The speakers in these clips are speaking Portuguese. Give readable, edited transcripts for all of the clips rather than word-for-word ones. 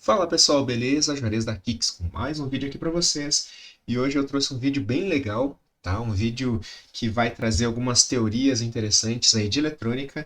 Fala pessoal, beleza? Juarez da Kicks com mais um vídeo aqui para vocês. E hoje eu trouxe um vídeo bem legal, tá? Um vídeo que vai trazer algumas teorias interessantes aí de eletrônica,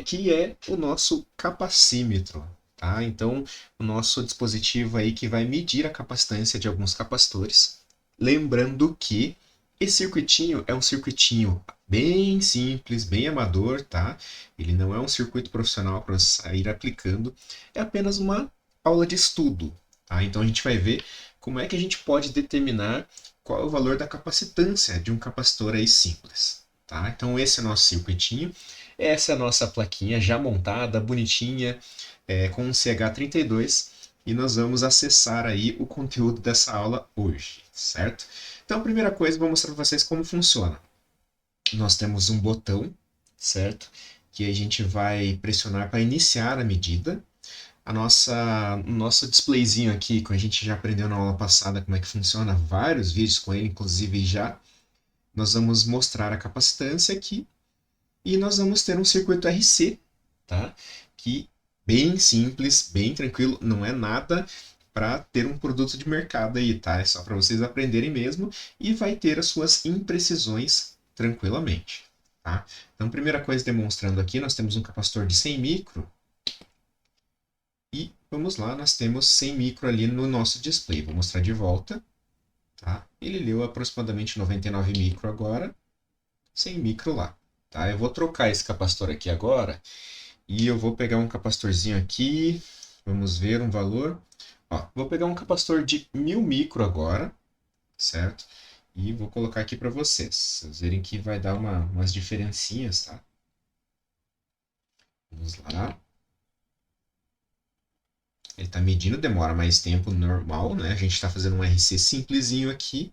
que é o nosso capacímetro, tá? Então, o nosso dispositivo aí que vai medir a capacitância de alguns capacitores. Lembrando que esse circuitinho é um circuitinho bem simples, bem amador, tá? Ele não é um circuito profissional para sair aplicando, é apenas uma aula de estudo. Tá? Então a gente vai ver como é que a gente pode determinar qual é o valor da capacitância de um capacitor aí simples. Tá? Então esse é o nosso circuitinho, essa é a nossa plaquinha já montada, bonitinha, com um CH32, e nós vamos acessar aí o conteúdo dessa aula hoje, certo? Então a primeira coisa, vou mostrar para vocês como funciona. Nós temos um botão, certo? Que a gente vai pressionar para iniciar a medida. Nosso displayzinho aqui, que a gente já aprendeu na aula passada como é que funciona, vários vídeos com ele, inclusive já, nós vamos mostrar a capacitância aqui e nós vamos ter um circuito RC, tá? Que bem simples, bem tranquilo, não é nada para ter um produto de mercado aí, tá? É só para vocês aprenderem mesmo e vai ter as suas imprecisões tranquilamente, tá? Então, primeira coisa demonstrando aqui, nós temos um capacitor de 100 micro. E vamos lá, nós temos 100 micro ali no nosso display. Vou mostrar de volta. Tá? Ele leu aproximadamente 99 micro agora, 100 micro lá. Tá? Eu vou trocar esse capacitor aqui agora e eu vou pegar um capacitorzinho aqui. Vamos ver um valor. Ó, vou pegar um capacitor de 1000 micro agora, certo? E vou colocar aqui para vocês verem que vai dar umas diferencinhas, tá? Vamos lá. Ele está medindo, demora mais tempo normal, né? A gente está fazendo um RC simplesinho aqui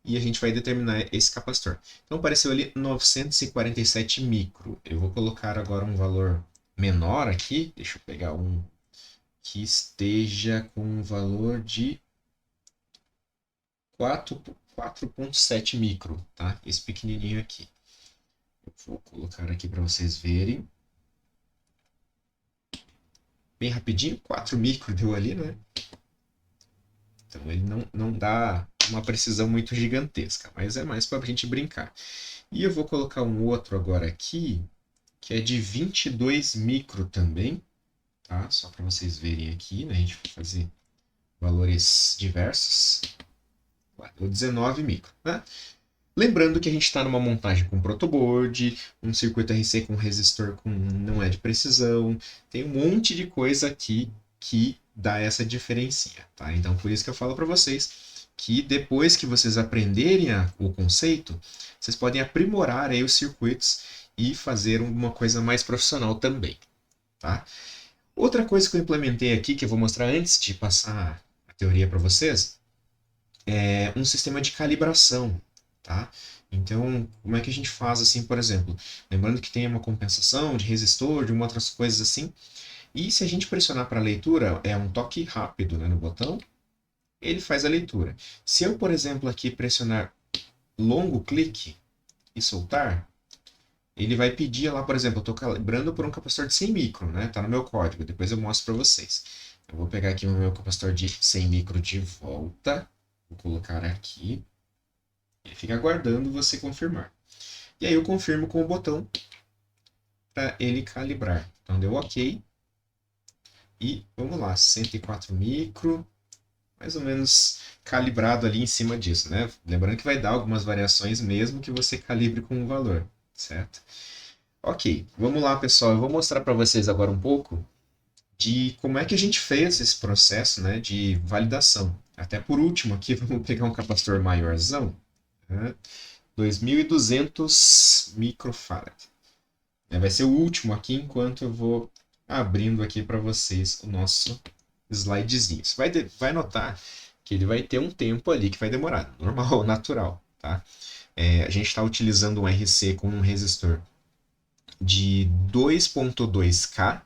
e a gente vai determinar esse capacitor. Então apareceu ali 947 micro. Eu vou colocar agora um valor menor aqui. Deixa eu pegar um que esteja com um valor de 4,7 micro, tá? Esse pequenininho aqui. Eu vou colocar aqui para vocês verem. Bem rapidinho, 4 micro deu ali, né? Então ele não dá uma precisão muito gigantesca, mas é mais para a gente brincar. E eu vou colocar um outro agora aqui, que é de 22 micro também, tá? Só para vocês verem aqui, né? A gente vai fazer valores diversos. Deu 19 micro, né? Lembrando que a gente está numa montagem com protoboard, um circuito RC com resistor com não é de precisão, tem um monte de coisa aqui que dá essa diferencinha, tá? Então por isso que eu falo para vocês que depois que vocês aprenderem o conceito, vocês podem aprimorar aí os circuitos e fazer uma coisa mais profissional também, tá? Outra coisa que eu implementei aqui, que eu vou mostrar antes de passar a teoria para vocês, é um sistema de calibração, tá? Então, como é que a gente faz assim, por exemplo? Lembrando que tem uma compensação de resistor, de outras coisas assim. E se a gente pressionar para a leitura, é um toque rápido, né, no botão, ele faz a leitura. Se eu, por exemplo, aqui pressionar longo clique e soltar, ele vai pedir lá, por exemplo, eu estou calibrando por um capacitor de 100 micro, né? Tá no meu código, depois eu mostro para vocês. Eu vou pegar aqui o meu capacitor de 100 micro de volta, vou colocar aqui, ele fica aguardando você confirmar. E aí eu confirmo com o botão para ele calibrar. Então deu OK. E vamos lá, 104 micro, mais ou menos calibrado ali em cima disso, né? Lembrando que vai dar algumas variações mesmo que você calibre com o valor, certo? Ok, vamos lá, pessoal. Eu vou mostrar para vocês agora um pouco de como é que a gente fez esse processo, né, de validação. Até por último aqui, vamos pegar um capacitor maiorzão, né, 2200 microfarad. Vai ser o último aqui enquanto eu vou abrindo aqui para vocês o nosso slidezinho. Você vai notar que ele vai ter um tempo ali que vai demorar, normal, natural, tá? A gente está utilizando um RC com um resistor de 2.2K,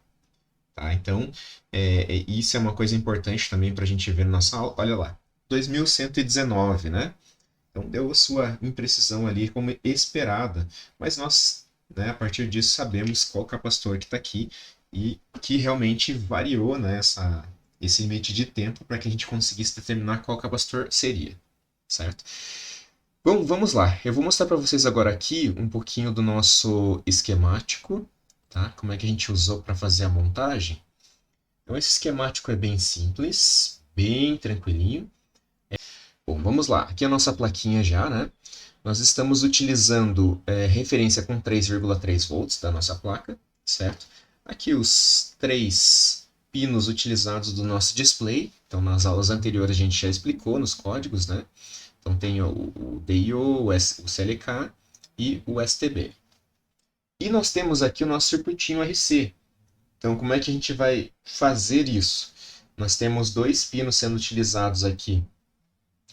tá? Então, isso é uma coisa importante também para a gente ver na nossa aula. Olha lá, 2119, né? Então, deu a sua imprecisão ali como esperada, mas nós, né, a partir disso, sabemos qual capacitor que está aqui e que realmente variou, né, esse limite de tempo para que a gente conseguisse determinar qual capacitor seria, certo? Bom, vamos lá. Eu vou mostrar para vocês agora aqui um pouquinho do nosso esquemático, tá? Como é que a gente usou para fazer a montagem. Então, esse esquemático é bem simples, bem tranquilinho. Bom, vamos lá. Aqui é a nossa plaquinha já, né? Nós estamos utilizando referência com 3,3 volts da nossa placa, certo? Aqui os 3 pinos utilizados do nosso display. Então, nas aulas anteriores a gente já explicou nos códigos, né? Então, tem o DIO, o CLK e o STB. E nós temos aqui o nosso circuitinho RC. Então, como é que a gente vai fazer isso? Nós temos 2 pinos sendo utilizados aqui,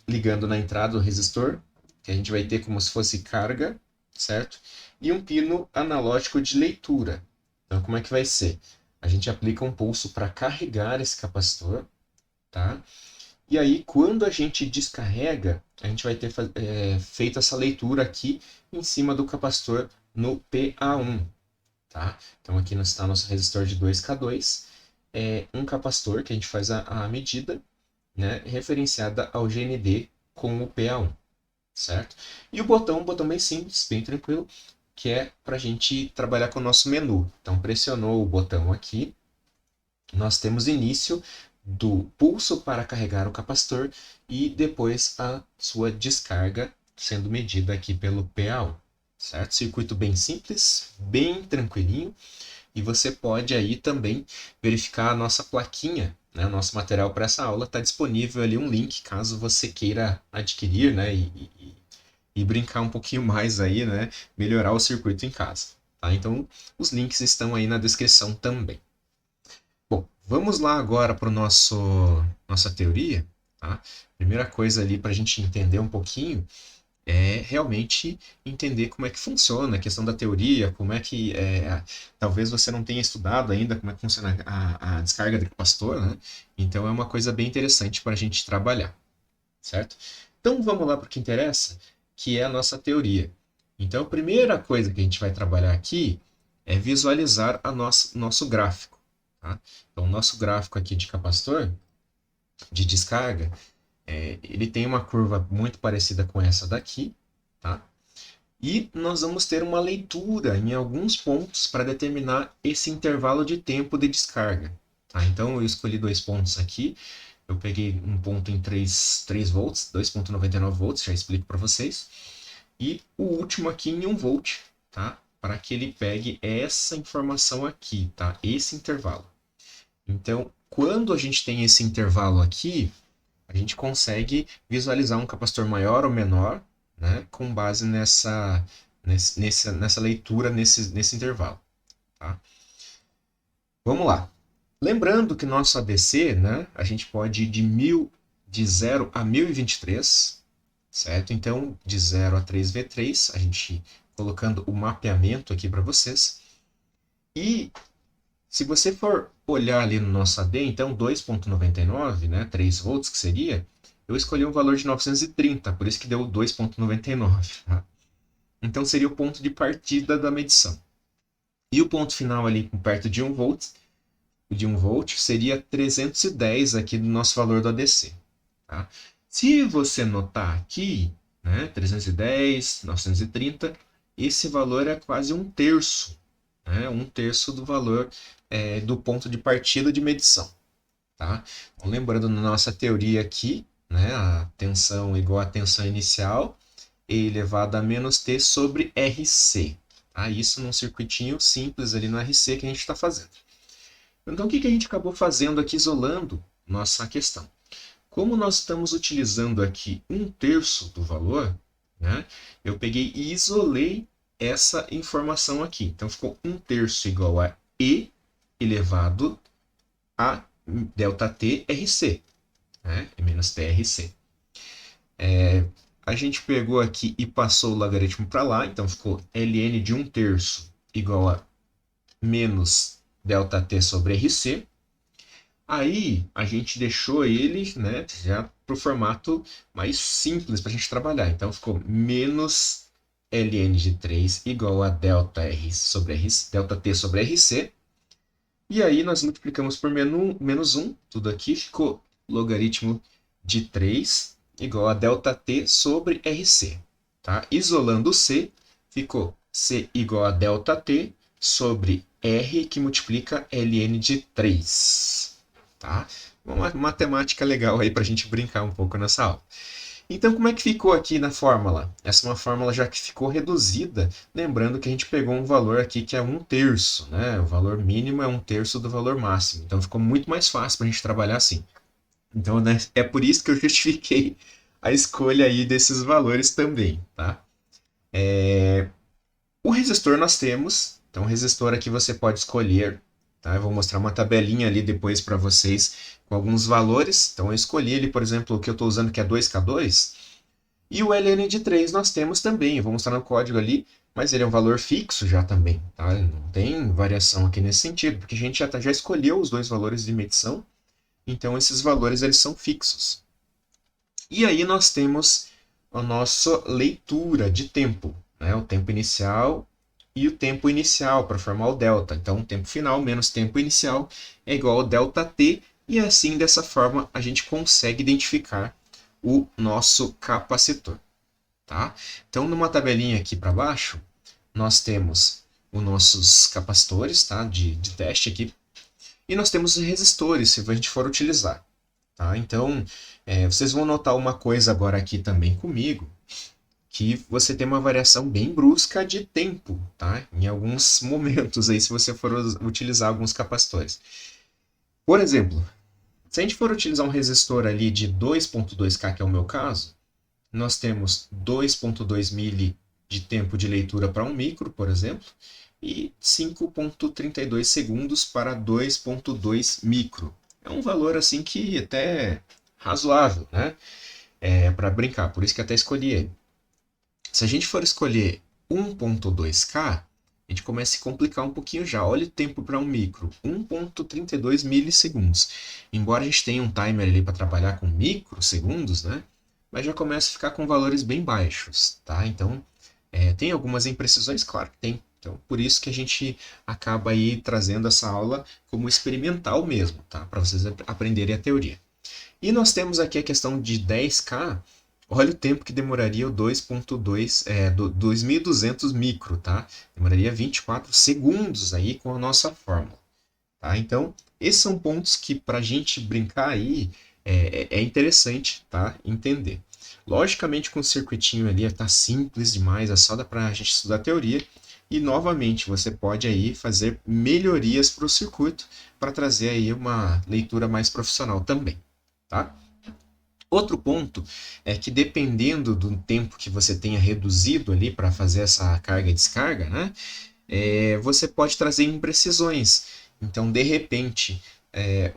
ligando na entrada do resistor, que a gente vai ter como se fosse carga, certo? E um pino analógico de leitura. Então, como é que vai ser? A gente aplica um pulso para carregar esse capacitor, tá? E aí, quando a gente descarrega, a gente vai ter feito essa leitura aqui em cima do capacitor no PA1, tá? Então, aqui está nosso resistor de 2K2, um capacitor que a gente faz a medida, né, referenciada ao GND com o PA1, certo? E o botão, um botão bem simples, bem tranquilo, que é para a gente trabalhar com o nosso menu. Então, pressionou o botão aqui, nós temos início do pulso para carregar o capacitor e depois a sua descarga sendo medida aqui pelo PA1, certo? Circuito bem simples, bem tranquilinho, e você pode aí também verificar a nossa plaquinha, né? O nosso material para essa aula está disponível ali um link caso você queira adquirir, né? E brincar um pouquinho mais aí, né? Melhorar o circuito em casa, tá? Então os links estão aí na descrição também. Bom, vamos lá agora para nossa teoria, tá? Primeira coisa ali para a gente entender um pouquinho é realmente entender como é que funciona a questão da teoria, como é que talvez você não tenha estudado ainda como é que funciona a descarga de capacitor, né? Então é uma coisa bem interessante para a gente trabalhar, certo? Então vamos lá para o que interessa, que é a nossa teoria. Então a primeira coisa que a gente vai trabalhar aqui é visualizar nosso gráfico, tá? Então o nosso gráfico aqui de capacitor, de descarga, ele tem uma curva muito parecida com essa daqui, tá? E nós vamos ter uma leitura em alguns pontos para determinar esse intervalo de tempo de descarga, tá? Então eu escolhi 2 pontos aqui, eu peguei um ponto em 3 volts, 2,99 volts, já explico para vocês, e o último aqui em 1 volt, tá? Para que ele pegue essa informação aqui, tá? Esse intervalo. Então, quando a gente tem esse intervalo aqui, a gente consegue visualizar um capacitor maior ou menor, né, com base nessa leitura nesse intervalo, tá? Vamos lá. Lembrando que nosso ADC, né, a gente pode ir de 0 a 1023, certo? Então, de 0 a 3V3, a gente colocando o mapeamento aqui para vocês. E se você for olhar ali no nosso AD, então 2,99, né, 3 volts que seria, eu escolhi um valor de 930, por isso que deu 2,99. Tá? Então seria o ponto de partida da medição. E o ponto final ali, perto de 1 volt, seria 310 aqui do nosso valor do ADC. Tá? Se você notar aqui, né, 310, 930, esse valor é quase 1/3, né, 1/3 do valor do ponto de partida de medição. Tá? Então, lembrando na nossa teoria aqui, né, a tensão igual à tensão inicial, E elevado a menos T sobre RC. Tá? Isso num circuitinho simples ali no RC que a gente está fazendo. Então, o que a gente acabou fazendo aqui, isolando nossa questão? Como nós estamos utilizando aqui 1/3 do valor, né, eu peguei e isolei essa informação aqui. Então, ficou 1/3 igual a E elevado a ΔT RC, né, e menos TRC. A gente pegou aqui e passou o logaritmo para lá, então ficou ln de 1/3 igual a menos ΔT sobre RC. Aí a gente deixou ele, né, já para o formato mais simples para a gente trabalhar. Então ficou menos ln de 3 igual a ΔT sobre RC. E aí nós multiplicamos por menos 1, tudo aqui ficou logaritmo de 3 igual a ΔT sobre RC. Tá? Isolando o C, ficou C igual a ΔT sobre R que multiplica ln de 3. Tá? Uma matemática legal aí para a gente brincar um pouco nessa aula. Então, como é que ficou aqui na fórmula? Essa é uma fórmula já que ficou reduzida, lembrando que a gente pegou um valor aqui que é 1/3, né? O valor mínimo é 1/3 do valor máximo. Então, ficou muito mais fácil para a gente trabalhar assim. Então, né, é por isso que eu justifiquei a escolha aí desses valores também, tá? O resistor nós temos, então o resistor aqui você pode escolher, tá? Eu vou mostrar uma tabelinha ali depois para vocês com alguns valores. Então eu escolhi ele, por exemplo, o que eu estou usando que é 2K2, e o ln de 3 nós temos também, eu vou mostrar no código ali, mas ele é um valor fixo já também, tá? Não tem variação aqui nesse sentido, porque a gente já escolheu os dois valores de medição, então esses valores eles são fixos. E aí nós temos a nossa leitura de tempo, né? O tempo inicial e o tempo inicial para formar o delta. Então, o tempo final menos tempo inicial é igual a ΔT, e assim, dessa forma, a gente consegue identificar o nosso capacitor. Tá? Então, numa tabelinha aqui para baixo, nós temos os nossos capacitores, tá? de teste aqui, e nós temos os resistores, se a gente for utilizar. Tá? Então, vocês vão notar uma coisa agora aqui também comigo, que você tem uma variação bem brusca de tempo, tá? Em alguns momentos aí, se você for utilizar alguns capacitores. Por exemplo, se a gente for utilizar um resistor ali de 2.2K, que é o meu caso, nós temos 2.2 mili de tempo de leitura para 1 micro, por exemplo, e 5.32 segundos para 2.2 micro. É um valor assim que até razoável, né? Para brincar, por isso que até escolhi ele. Se a gente for escolher 1.2K, a gente começa a se complicar um pouquinho já. Olha o tempo para um micro, 1.32 milissegundos. Embora a gente tenha um timer ali para trabalhar com microsegundos, né? Mas já começa a ficar com valores bem baixos, tá? Então, tem algumas imprecisões? Claro que tem. Então, por isso que a gente acaba aí trazendo essa aula como experimental mesmo, tá? Para vocês aprenderem a teoria. E nós temos aqui a questão de 10K. Olha o tempo que demoraria o 2.200 micro, tá? Demoraria 24 segundos aí com a nossa fórmula, tá? Então, esses são pontos que para a gente brincar aí é interessante, tá? Entender. Logicamente, com o circuitinho ali tá simples demais, é só dá para a gente estudar a teoria. E novamente, você pode aí fazer melhorias para o circuito para trazer aí uma leitura mais profissional também, tá? Outro ponto é que dependendo do tempo que você tenha reduzido ali para fazer essa carga e descarga, né, você pode trazer imprecisões. Então, de repente,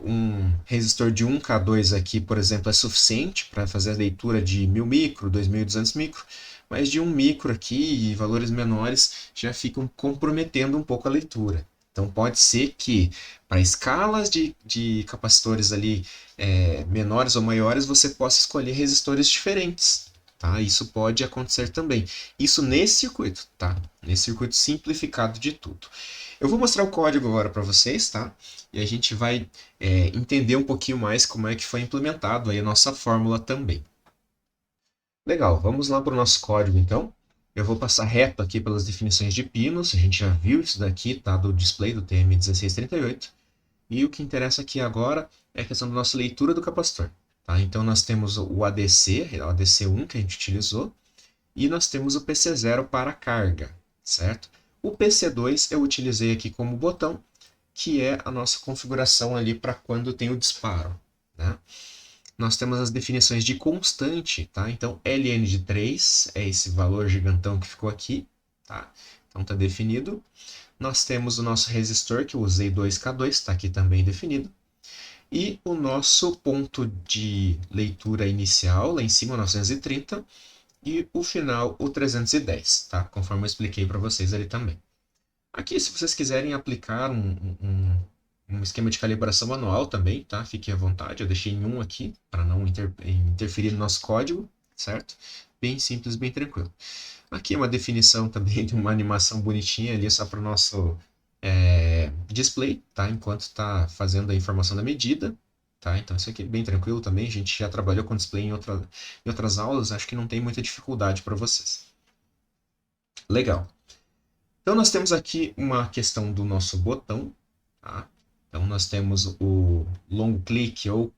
um resistor de 1K2 aqui, por exemplo, é suficiente para fazer a leitura de 1000 micro, 2200 micro, mas de 1 micro aqui e valores menores já ficam comprometendo um pouco a leitura. Então, pode ser que para escalas de capacitores ali menores ou maiores, você possa escolher resistores diferentes. Tá? Isso pode acontecer também. Isso nesse circuito, tá? Nesse circuito simplificado de tudo. Eu vou mostrar o código agora para vocês, tá? E a gente vai entender um pouquinho mais como é que foi implementado aí a nossa fórmula também. Legal, vamos lá para o nosso código então. Eu vou passar reto aqui pelas definições de pinos, a gente já viu isso daqui, tá? Do display do TM1638. E o que interessa aqui agora é a questão da nossa leitura do capacitor. Tá? Então nós temos o ADC, o ADC1 que a gente utilizou, e nós temos o PC0 para carga, certo? O PC2 eu utilizei aqui como botão, que é a nossa configuração ali para quando tem o disparo, né? Nós temos as definições de constante, tá? Então, ln de 3 é esse valor gigantão que ficou aqui, tá? Então, está definido. Nós temos o nosso resistor, que eu usei 2K2, está aqui também definido. E o nosso ponto de leitura inicial, lá em cima, 930, e o final, o 310, tá? Conforme eu expliquei para vocês ali também. Aqui, se vocês quiserem aplicar um esquema de calibração manual também, tá? Fiquem à vontade, eu deixei em 1 aqui, para não interferir no nosso código, certo? Bem simples, bem tranquilo. Aqui é uma definição também de uma animação bonitinha ali, só para o nosso display, tá? Enquanto está fazendo a informação da medida, tá? Então isso aqui é bem tranquilo também, a gente já trabalhou com display em outras aulas, acho que não tem muita dificuldade para vocês. Legal. Então nós temos aqui uma questão do nosso botão, tá? Então nós temos o long click ou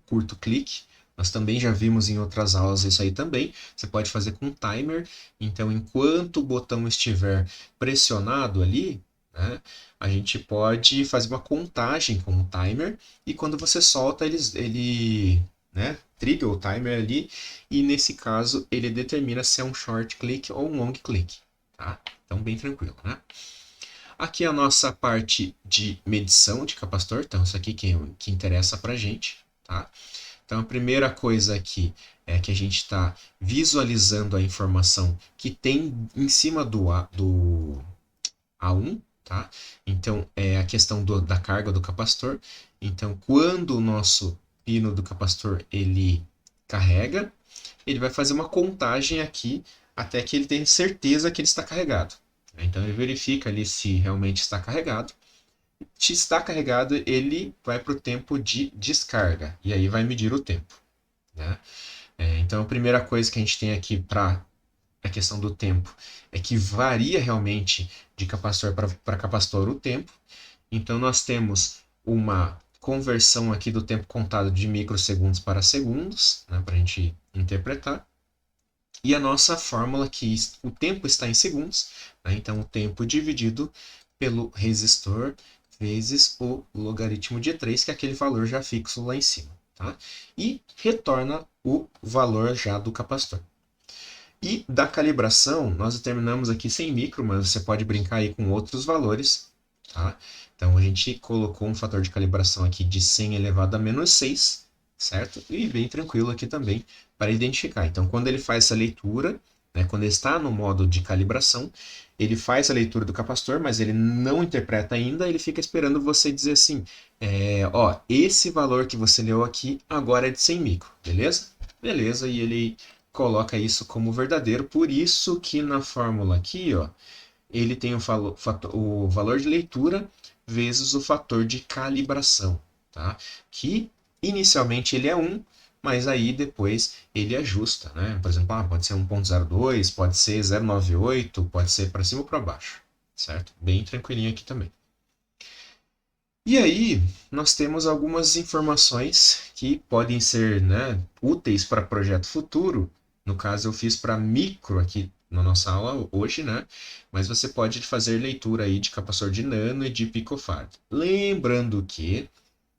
curto clique. Nós também já vimos em outras aulas isso aí também. Você pode fazer com timer. Então enquanto o botão estiver pressionado ali, né, a gente pode fazer uma contagem com o timer. E quando você solta, ele né, triga o timer ali. E nesse caso ele determina se é um short click ou um long click. Tá? Então bem tranquilo, né? Aqui é a nossa parte de medição de capacitor, então isso aqui que interessa para a gente, tá? Então a primeira coisa aqui é que a gente está visualizando a informação que tem em cima do A1, tá? Então é a questão da carga do capacitor. Então quando o nosso pino do capacitor ele carrega, ele vai fazer uma contagem aqui até que ele tenha certeza que ele está carregado. Então ele verifica ali se realmente está carregado. Se está carregado, ele vai para o tempo de descarga e aí vai medir o tempo, né? Então a primeira coisa que a gente tem aqui para a questão do tempo é que varia realmente de capacitor para capacitor o tempo. Então nós temos uma conversão aqui do tempo contado de microsegundos para segundos, né, para a gente interpretar. E a nossa fórmula que o tempo está em segundos, né? Então o tempo dividido pelo resistor vezes o logaritmo de 3, que é aquele valor já fixo lá em cima. Tá? E retorna o valor já do capacitor. E da calibração, nós determinamos aqui 100 micro, mas você pode brincar aí com outros valores. Tá? Então a gente colocou um fator de calibração aqui de 100 elevado a menos 6, certo? E bem tranquilo aqui também para identificar. Então quando ele faz essa leitura, né, quando ele está no modo de calibração, ele faz a leitura do capacitor, mas ele não interpreta ainda, ele fica esperando você dizer assim, ó, esse valor que você leu aqui agora é de 100 micro, beleza? Beleza, e ele coloca isso como verdadeiro, por isso que na fórmula aqui, ó, ele tem o valor de leitura vezes o fator de calibração, tá? Que inicialmente ele é 1, mas aí depois ele ajusta, né? Por exemplo, pode ser 1.02, pode ser 0.98, pode ser para cima ou para baixo, certo? Bem tranquilinho aqui também. E aí, nós temos algumas informações que podem ser, né, úteis para projeto futuro. No caso, eu fiz para micro aqui na nossa aula hoje, né? Mas você pode fazer leitura aí de capacitor de nano e de picofarad. Lembrando que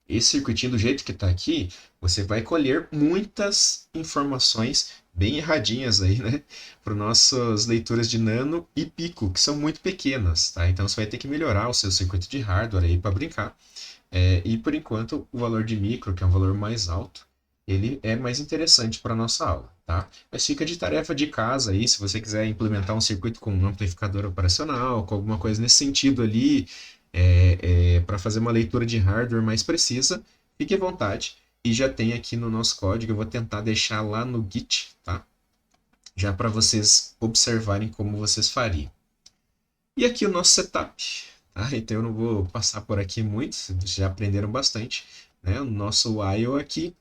esse circuitinho do jeito que está aqui, você vai colher muitas informações bem erradinhas aí, né? Para nossas leituras de nano e pico, que são muito pequenas, tá? Então você vai ter que melhorar o seu circuito de hardware aí para brincar. E por enquanto, o valor de micro, que é um valor mais alto, ele é mais interessante para a nossa aula, tá? Mas fica de tarefa de casa aí, se você quiser implementar um circuito com um amplificador operacional, com alguma coisa nesse sentido ali, para fazer uma leitura de hardware mais precisa, fique à vontade. E já tem aqui no nosso código, eu vou tentar deixar lá no Git, tá? Já para vocês observarem como vocês fariam. E aqui o nosso setup, tá? Então eu não vou passar por aqui muito, vocês já aprenderam bastante, né? O nosso while aqui,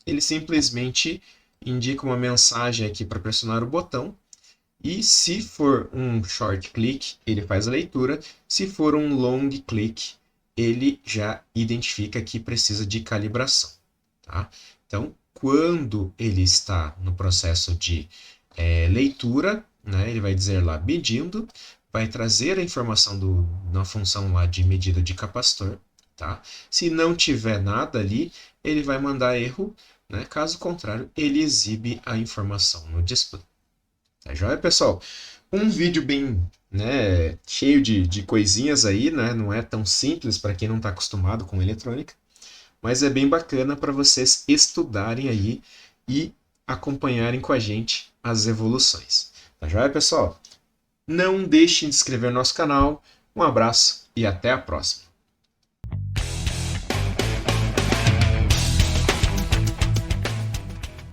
ele simplesmente indica uma mensagem aqui para pressionar o botão, e se for um short click, ele faz a leitura. Se for um long click, ele já identifica que precisa de calibração. Tá? Então, quando ele está no processo de leitura, né, ele vai dizer lá medindo, vai trazer a informação na função lá de medida de capacitor. Tá? Se não tiver nada ali, ele vai mandar erro. Né? Caso contrário, ele exibe a informação no display. Tá joia, pessoal? Um vídeo bem, né, cheio de coisinhas aí, né? Não é tão simples para quem não está acostumado com eletrônica, mas é bem bacana para vocês estudarem aí e acompanharem com a gente as evoluções. Tá joia, pessoal? Não deixem de se inscrever no nosso canal. Um abraço e até a próxima.